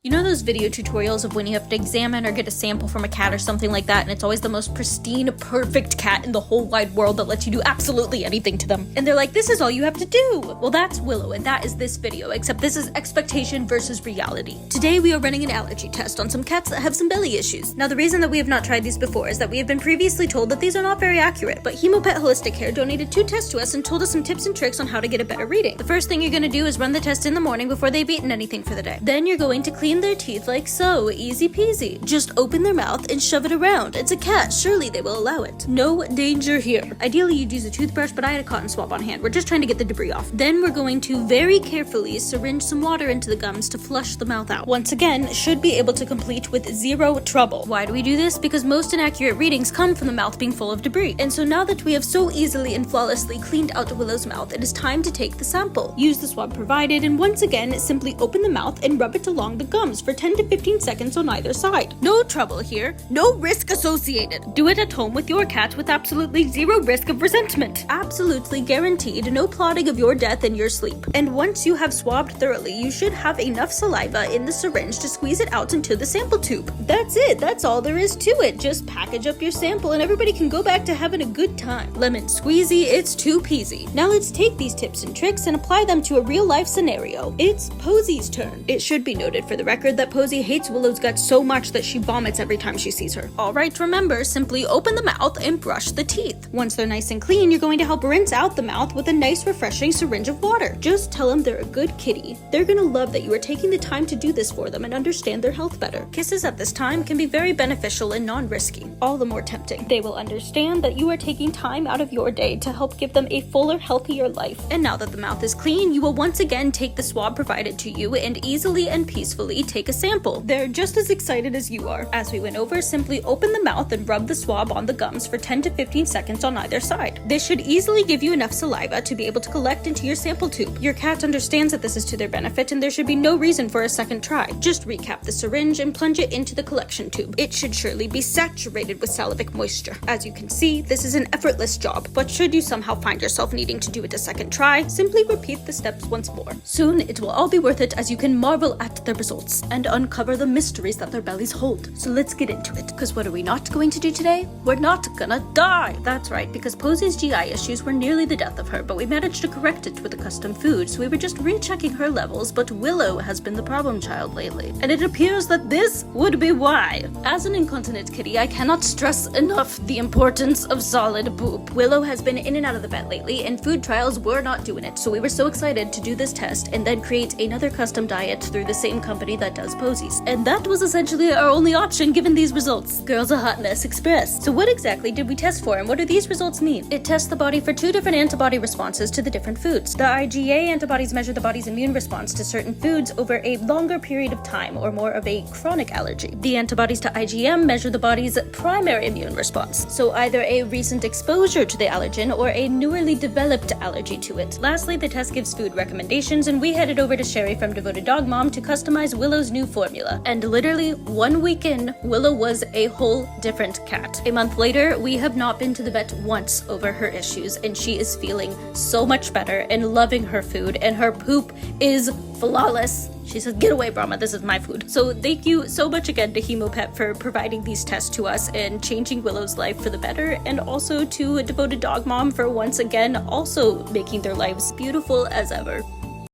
You know those video tutorials of when you have to examine or get a sample from a cat or something like that, and it's always the most pristine, perfect cat in the whole wide world that lets you do absolutely anything to them. And they're like, this is all you have to do. Well, that's Willow, and that is this video, except this is expectation versus reality. Today, we are running an allergy test on some cats that have some belly issues. Now, the reason that we have not tried these before is that we have been previously told that these are not very accurate, but Hemopet Holistic Care donated 2 tests to us and told us some tips and tricks on how to get a better reading. The first thing you're going to do is run the test in the morning before they've eaten anything for the day. Then you're going to clean their teeth like so, easy peasy. Just open their mouth and shove it around. It's a cat, surely they will allow it. No danger here. Ideally you'd use a toothbrush, but I had a cotton swab on hand. We're just trying to get the debris off. Then we're going to very carefully syringe some water into the gums to flush the mouth out. Once again, should be able to complete with 0 trouble. Why do we do this? Because most inaccurate readings come from the mouth being full of debris. And so now that we have so easily and flawlessly cleaned out Willow's mouth, it is time to take the sample. Use the swab provided, and once again, simply open the mouth and rub it along the gums for 10 to 15 seconds on either side. No trouble here, no risk associated. Do it at home with your cat with absolutely 0 risk of resentment. Absolutely guaranteed no plotting of your death in your sleep. And once you have swabbed thoroughly, you should have enough saliva in the syringe to squeeze it out into the sample tube. That's it, that's all there is to it. Just package up your sample and everybody can go back to having a good time. Lemon squeezy, it's too peasy. Now let's take these tips and tricks and apply them to a real life scenario. It's Posie's turn. It should be noted for the record that Posie hates Willow's guts so much that she vomits every time she sees her. Alright, remember, simply open the mouth and brush the teeth. Once they're nice and clean, you're going to help rinse out the mouth with a nice refreshing syringe of water. Just tell them they're a good kitty. They're gonna love that you are taking the time to do this for them and understand their health better. Kisses at this time can be very beneficial and non-risky, all the more tempting. They will understand that you are taking time out of your day to help give them a fuller, healthier life. And now that the mouth is clean, you will once again take the swab provided to you and easily and peacefully take a sample. They're just as excited as you are. As we went over, simply open the mouth and rub the swab on the gums for 10 to 15 seconds on either side. This should easily give you enough saliva to be able to collect into your sample tube. Your cat understands that this is to their benefit and there should be no reason for a second try. Just recap the syringe and plunge it into the collection tube. It should surely be saturated with salivic moisture. As you can see, this is an effortless job, but should you somehow find yourself needing to do it a second try, simply repeat the steps once more. Soon, it will all be worth it as you can marvel at the results and uncover the mysteries that their bellies hold. So let's get into it, because what are we not going to do today? We're not gonna die! That's right, because Posie's GI issues were nearly the death of her, but we managed to correct it with a custom food, so we were just rechecking her levels, but Willow has been the problem child lately. And it appears that this would be why. As an incontinent kitty, I cannot stress enough the importance of solid poop. Willow has been in and out of the vet lately, and food trials were not doing it, so we were so excited to do this test and then create another custom diet through the same company that does Posie's. And that was essentially our only option given these results. Girls are hotness express. So what exactly did we test for and what do these results mean? It tests the body for 2 different antibody responses to the different foods. The IgA antibodies measure the body's immune response to certain foods over a longer period of time or more of a chronic allergy. The antibodies to IgM measure the body's primary immune response, so either a recent exposure to the allergen or a newly developed allergy to it. Lastly, the test gives food recommendations, and we headed over to Sherry from Devoted Dog Mom to customize Willow's new formula. And literally 1 week in, Willow was a whole different cat. A month later, we have not been to the vet once over her issues, and she is feeling so much better and loving her food, and her poop is flawless. She says, get away, Brahma, this is my food. So thank you so much again to Hemopet for providing these tests to us and changing Willow's life for the better, and also to Devoted Dog Mom for once again also making their lives beautiful as ever.